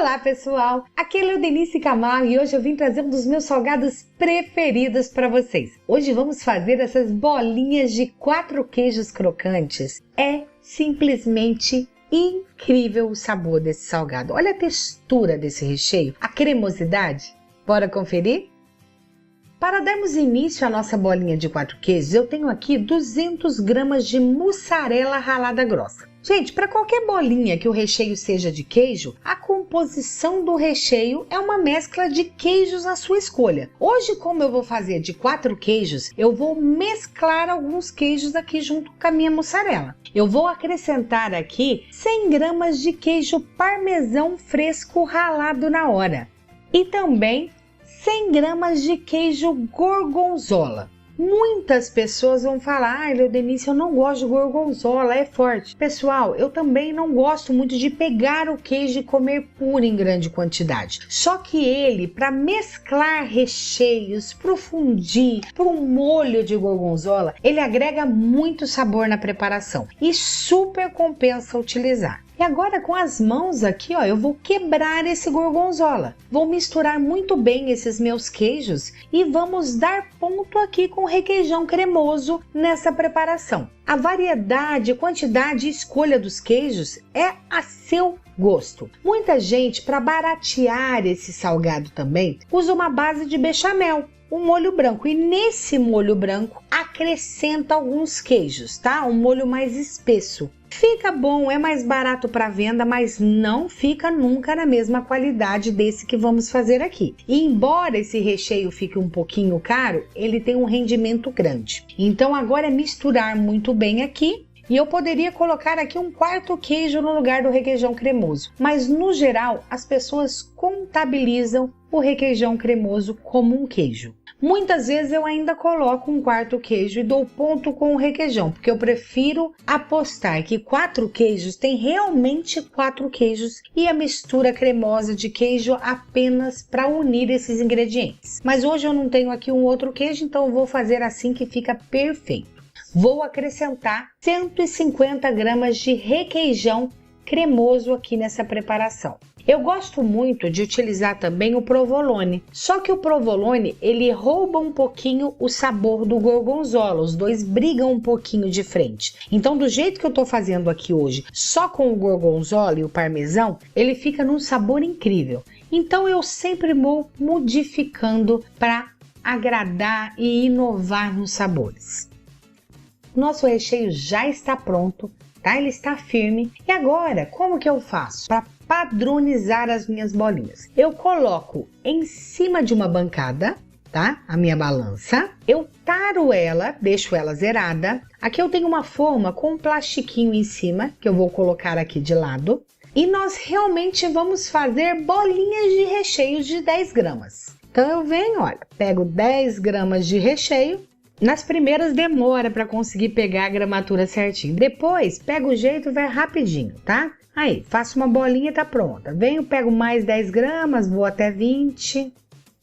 Olá pessoal, aqui é Leodenice Camargo e hoje eu vim trazer um dos meus salgados preferidos para vocês. Hoje vamos fazer essas bolinhas de 4 queijos crocantes. É simplesmente incrível o sabor desse salgado. Olha a textura desse recheio, a cremosidade. Bora conferir? Para darmos início à nossa bolinha de 4 queijos, eu tenho aqui 200 gramas de mussarela ralada grossa. Gente, para qualquer bolinha que o recheio seja de queijo, a composição do recheio é uma mescla de queijos à sua escolha. Hoje, como eu vou fazer de 4 queijos, eu vou mesclar alguns queijos aqui junto com a minha mussarela. Eu vou acrescentar aqui 100 gramas de queijo parmesão fresco ralado na hora e também 100 gramas de queijo gorgonzola. Muitas pessoas vão falar: ai, Leodenice, eu não gosto de gorgonzola, é forte. Pessoal, eu também não gosto muito de pegar o queijo e comer puro em grande quantidade. Só que ele, para mesclar recheios, para fundir, para um molho de gorgonzola, ele agrega muito sabor na preparação e super compensa utilizar. E agora com as mãos aqui, ó, eu vou quebrar esse gorgonzola. Vou misturar muito bem esses meus queijos e vamos dar ponto aqui com o requeijão cremoso nessa preparação. A variedade, quantidade e escolha dos queijos é a seu gosto. Muita gente, para baratear esse salgado também, usa uma base de bechamel, um molho branco, e nesse molho branco acrescenta alguns queijos, tá? Um molho mais espesso. Fica bom, é mais barato para venda, mas não fica nunca na mesma qualidade desse que vamos fazer aqui. E embora esse recheio fique um pouquinho caro, ele tem um rendimento grande. Então agora é misturar muito bem aqui. E eu poderia colocar aqui um 4º queijo no lugar do requeijão cremoso. Mas no geral, as pessoas contabilizam o requeijão cremoso como um queijo. Muitas vezes eu ainda coloco um 4º queijo e dou ponto com o requeijão, porque eu prefiro apostar que 4 queijos tem realmente 4 queijos e a mistura cremosa de queijo apenas para unir esses ingredientes. Mas hoje eu não tenho aqui um outro queijo, então eu vou fazer assim que fica perfeito. Vou acrescentar 150 gramas de requeijão cremoso aqui nessa preparação. Eu gosto muito de utilizar também o provolone, só que o provolone ele rouba um pouquinho o sabor do gorgonzola, os dois brigam um pouquinho de frente. Então do jeito que eu tô fazendo aqui hoje, só com o gorgonzola e o parmesão, ele fica num sabor incrível. Então eu sempre vou modificando para agradar e inovar nos sabores. Nosso recheio já está pronto, tá? Ele está firme. E agora, como que eu faço para padronizar as minhas bolinhas? Eu coloco em cima de uma bancada, tá? A minha balança. Eu taro ela, deixo ela zerada. Aqui eu tenho uma forma com um plastiquinho em cima, que eu vou colocar aqui de lado. E nós realmente vamos fazer bolinhas de recheio de 10 gramas. Então eu venho, olha, pego 10 gramas de recheio. Nas primeiras demora para conseguir pegar a gramatura certinho. Depois, pega o jeito e vai rapidinho, tá? Aí, faço uma bolinha e tá pronta. Venho, pego mais 10 gramas, vou até 20.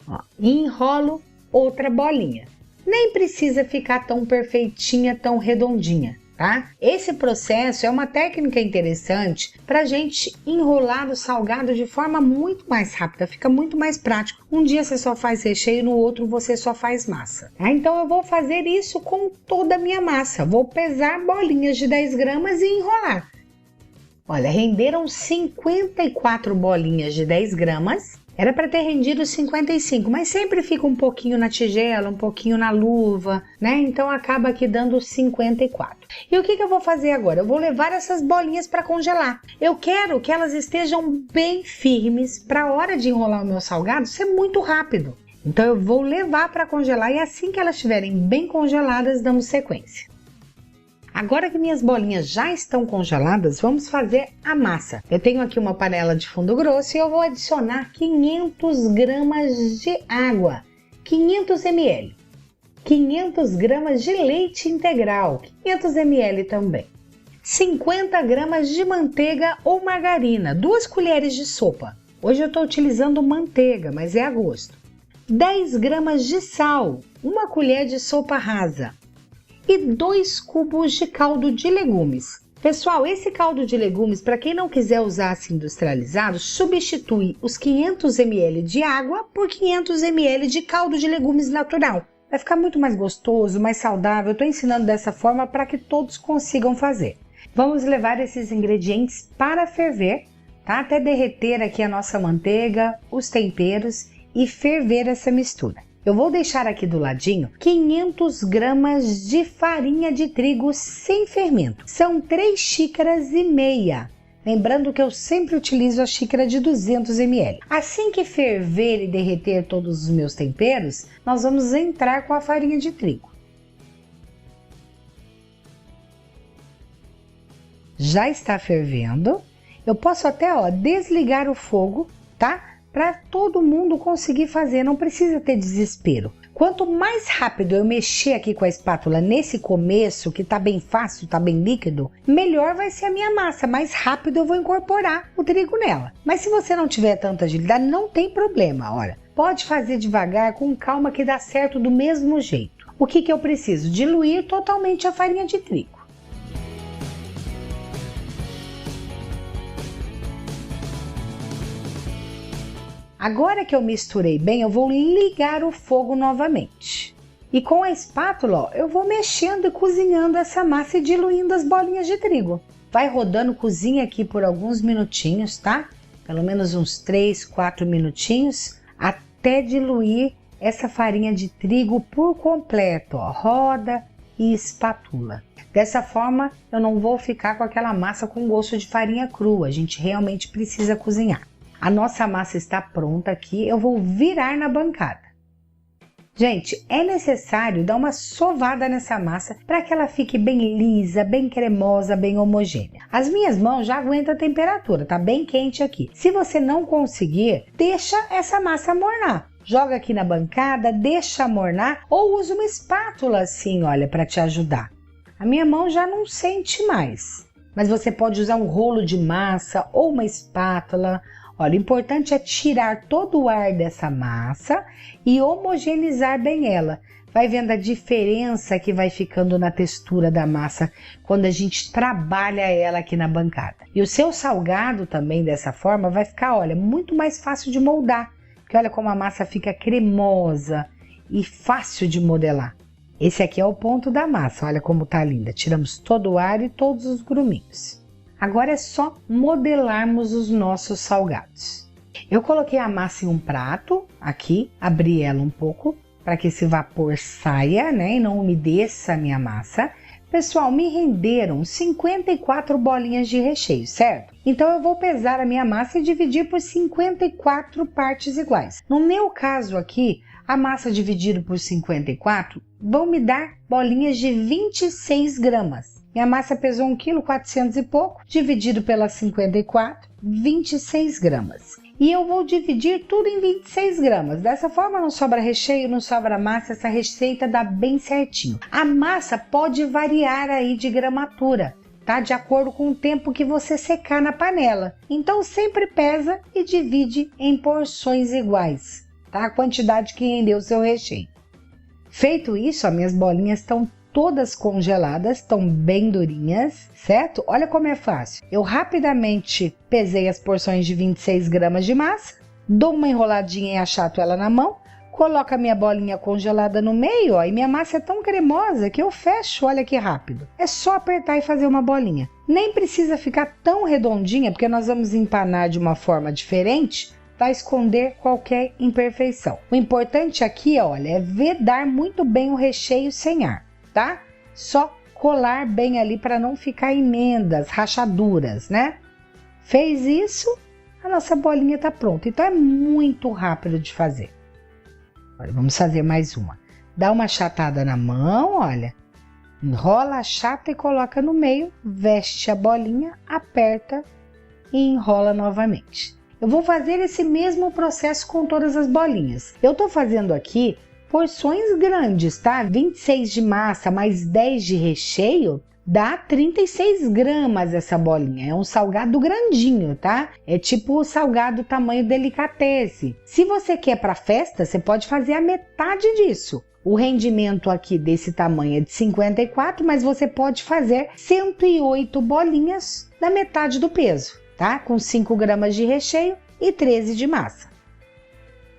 Ó, e enrolo outra bolinha. Nem precisa ficar tão perfeitinha, tão redondinha, tá? Esse processo é uma técnica interessante para a gente enrolar o salgado de forma muito mais rápida, fica muito mais prático. Um dia você só faz recheio, no outro você só faz massa, tá? Então eu vou fazer isso com toda a minha massa. Vou pesar bolinhas de 10 gramas e enrolar. Olha, renderam 54 bolinhas de 10 gramas. Era para ter rendido 55, mas sempre fica um pouquinho na tigela, um pouquinho na luva, né? Então acaba aqui dando 54. E o que eu vou fazer agora? Eu vou levar essas bolinhas para congelar. Eu quero que elas estejam bem firmes para a hora de enrolar o meu salgado ser muito rápido. Então eu vou levar para congelar e assim que elas estiverem bem congeladas, damos sequência. Agora que minhas bolinhas já estão congeladas, vamos fazer a massa. Eu tenho aqui uma panela de fundo grosso e eu vou adicionar 500 gramas de água, 500 ml, 500 gramas de leite integral, 500 ml também, 50 gramas de manteiga ou margarina, 2 colheres de sopa. Hoje eu estou utilizando manteiga, mas é a gosto. 10 gramas de sal, 1 colher de sopa rasa. E 2 cubos de caldo de legumes. Pessoal, esse caldo de legumes, para quem não quiser usar assim industrializado, substitui os 500 ml de água por 500 ml de caldo de legumes natural. Vai ficar muito mais gostoso, mais saudável. Eu estou ensinando dessa forma para que todos consigam fazer. Vamos levar esses ingredientes para ferver, tá? Até derreter aqui a nossa manteiga, os temperos e ferver essa mistura. Eu vou deixar aqui do ladinho 500 gramas de farinha de trigo sem fermento. São 3 xícaras e meia. Lembrando que eu sempre utilizo a xícara de 200 ml. Assim que ferver e derreter todos os meus temperos, nós vamos entrar com a farinha de trigo. Já está fervendo. Eu posso até desligar o fogo, tá? Para todo mundo conseguir fazer, não precisa ter desespero. Quanto mais rápido eu mexer aqui com a espátula nesse começo, que tá bem fácil, tá bem líquido, melhor vai ser a minha massa, mais rápido eu vou incorporar o trigo nela. Mas se você não tiver tanta agilidade, não tem problema, olha. Pode fazer devagar, com calma, que dá certo do mesmo jeito. O que eu preciso? Diluir totalmente a farinha de trigo. Agora que eu misturei bem, eu vou ligar o fogo novamente. E com a espátula, eu vou mexendo e cozinhando essa massa e diluindo as bolinhas de trigo. Vai rodando, cozinha aqui por alguns minutinhos, tá? Pelo menos uns 3, 4 minutinhos, até diluir essa farinha de trigo por completo, ó. Roda e espátula. Dessa forma, eu não vou ficar com aquela massa com gosto de farinha crua. A gente realmente precisa cozinhar. A nossa massa está pronta aqui, eu vou virar na bancada. Gente, é necessário dar uma sovada nessa massa para que ela fique bem lisa, bem cremosa, bem homogênea. As minhas mãos já aguentam a temperatura, tá bem quente aqui. Se você não conseguir, deixa essa massa amornar. Joga aqui na bancada, deixa amornar ou usa uma espátula assim, olha, para te ajudar. A minha mão já não sente mais, mas você pode usar um rolo de massa ou uma espátula. Olha, o importante é tirar todo o ar dessa massa e homogeneizar bem ela. Vai vendo a diferença que vai ficando na textura da massa quando a gente trabalha ela aqui na bancada. E o seu salgado também dessa forma vai ficar, olha, muito mais fácil de moldar. Porque olha como a massa fica cremosa e fácil de modelar. Esse aqui é o ponto da massa, olha como tá linda. Tiramos todo o ar e todos os gruminhos. Agora é só modelarmos os nossos salgados. Eu coloquei a massa em um prato, aqui, abri ela um pouco, para que esse vapor saia, né, e não umedeça a minha massa. Pessoal, me renderam 54 bolinhas de recheio, certo? Então eu vou pesar a minha massa e dividir por 54 partes iguais. No meu caso aqui, a massa dividida por 54 vão me dar bolinhas de 26 gramas. Minha massa pesou 1,4 kg e pouco, dividido pelas 54, 26 gramas. E eu vou dividir tudo em 26 gramas. Dessa forma não sobra recheio, não sobra massa, essa receita dá bem certinho. A massa pode variar aí de gramatura, tá? De acordo com o tempo que você secar na panela. Então sempre pesa e divide em porções iguais, tá? A quantidade que rendeu o seu recheio. Feito isso, as minhas bolinhas estão todas congeladas, estão bem durinhas, certo? Olha como é fácil. Eu rapidamente pesei as porções de 26 gramas de massa, dou uma enroladinha e achato ela na mão, coloco a minha bolinha congelada no meio, ó, e minha massa é tão cremosa que eu fecho, olha que rápido. É só apertar e fazer uma bolinha. Nem precisa ficar tão redondinha, porque nós vamos empanar de uma forma diferente, para esconder qualquer imperfeição. O importante aqui, olha, é vedar muito bem o recheio sem ar. Tá? Só colar bem ali para não ficar emendas, rachaduras, né? Fez isso, a nossa bolinha tá pronta. Então é muito rápido de fazer. Agora vamos fazer mais uma. Dá uma achatada na mão, olha. Enrola, achata e coloca no meio, veste a bolinha, aperta e enrola novamente. Eu vou fazer esse mesmo processo com todas as bolinhas. Eu tô fazendo aqui porções grandes, tá? 26 de massa mais 10 de recheio dá 36 gramas essa bolinha. É um salgado grandinho, tá? É tipo o salgado tamanho delicatessen. Se você quer para festa, você pode fazer a metade disso. O rendimento aqui desse tamanho é de 54, mas você pode fazer 108 bolinhas da metade do peso, tá? Com 5 gramas de recheio e 13 de massa.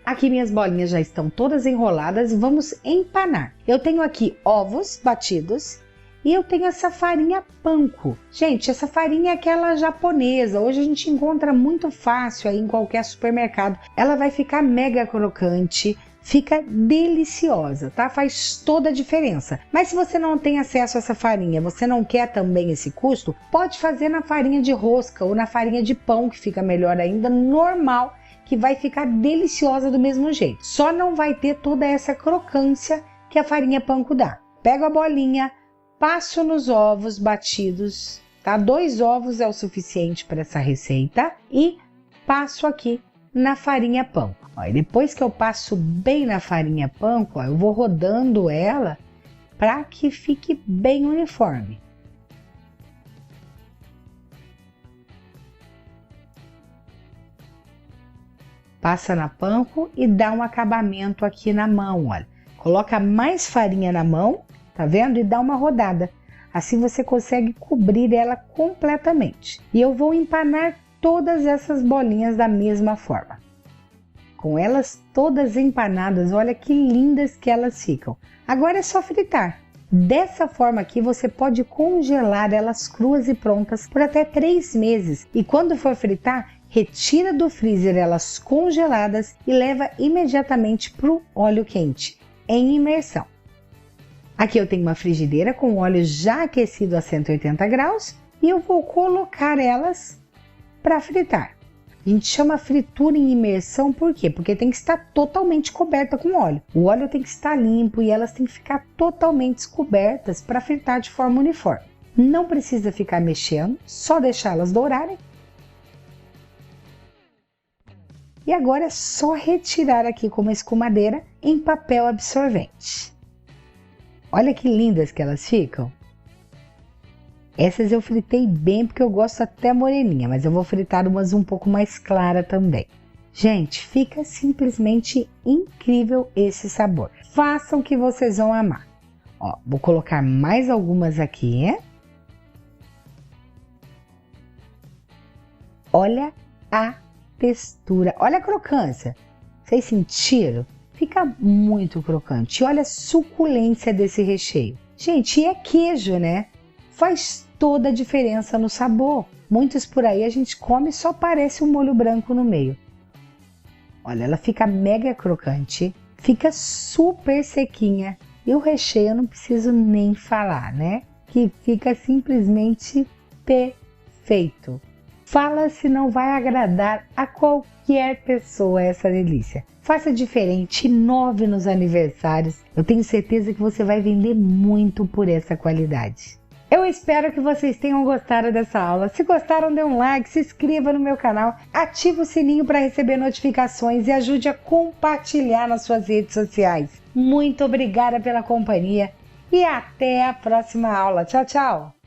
Aqui minhas bolinhas já estão todas enroladas e vamos empanar. Eu tenho aqui ovos batidos e eu tenho essa farinha panko. Gente, essa farinha é aquela japonesa. Hoje a gente encontra muito fácil aí em qualquer supermercado. Ela vai ficar mega crocante, fica deliciosa, tá? Faz toda a diferença. Mas se você não tem acesso a essa farinha, você não quer também esse custo, pode fazer na farinha de rosca ou na farinha de pão, que fica melhor ainda, normal, que vai ficar deliciosa do mesmo jeito. Só não vai ter toda essa crocância que a farinha panko dá. Pego a bolinha, passo nos ovos batidos, tá? 2 ovos é o suficiente para essa receita e passo aqui na farinha panko. Ó, e depois que eu passo bem na farinha panko, ó, eu vou rodando ela para que fique bem uniforme. Passa na panko e dá um acabamento aqui na mão, olha. Coloca mais farinha na mão, tá vendo? E dá uma rodada. Assim você consegue cobrir ela completamente. E eu vou empanar todas essas bolinhas da mesma forma. Com elas todas empanadas, olha que lindas que elas ficam. Agora é só fritar. Dessa forma aqui você pode congelar elas cruas e prontas por até 3 meses. E quando for fritar, retira do freezer elas congeladas e leva imediatamente para o óleo quente, em imersão. Aqui eu tenho uma frigideira com óleo já aquecido a 180 graus e eu vou colocar elas para fritar. A gente chama fritura em imersão por quê? Porque tem que estar totalmente coberta com óleo. O óleo tem que estar limpo e elas têm que ficar totalmente cobertas para fritar de forma uniforme. Não precisa ficar mexendo, só deixar elas dourarem. E agora é só retirar aqui com uma escumadeira em papel absorvente. Olha que lindas que elas ficam. Essas eu fritei bem porque eu gosto até moreninha, mas eu vou fritar umas um pouco mais clara também. Gente, fica simplesmente incrível esse sabor. Façam que vocês vão amar. Ó, vou colocar mais algumas aqui. Olha a textura, olha a crocância. Vocês sentiram? Fica muito crocante. E olha a suculência desse recheio. Gente, e é queijo, né? Faz toda a diferença no sabor. Muitos por aí a gente come e só parece um molho branco no meio. Olha, ela fica mega crocante, fica super sequinha. E o recheio eu não preciso nem falar, né? Que fica simplesmente perfeito. Fala se não vai agradar a qualquer pessoa essa delícia. Faça diferente, inove nos aniversários. Eu tenho certeza que você vai vender muito por essa qualidade. Eu espero que vocês tenham gostado dessa aula. Se gostaram, dê um like, se inscreva no meu canal, ative o sininho para receber notificações e ajude a compartilhar nas suas redes sociais. Muito obrigada pela companhia e até a próxima aula. Tchau, tchau!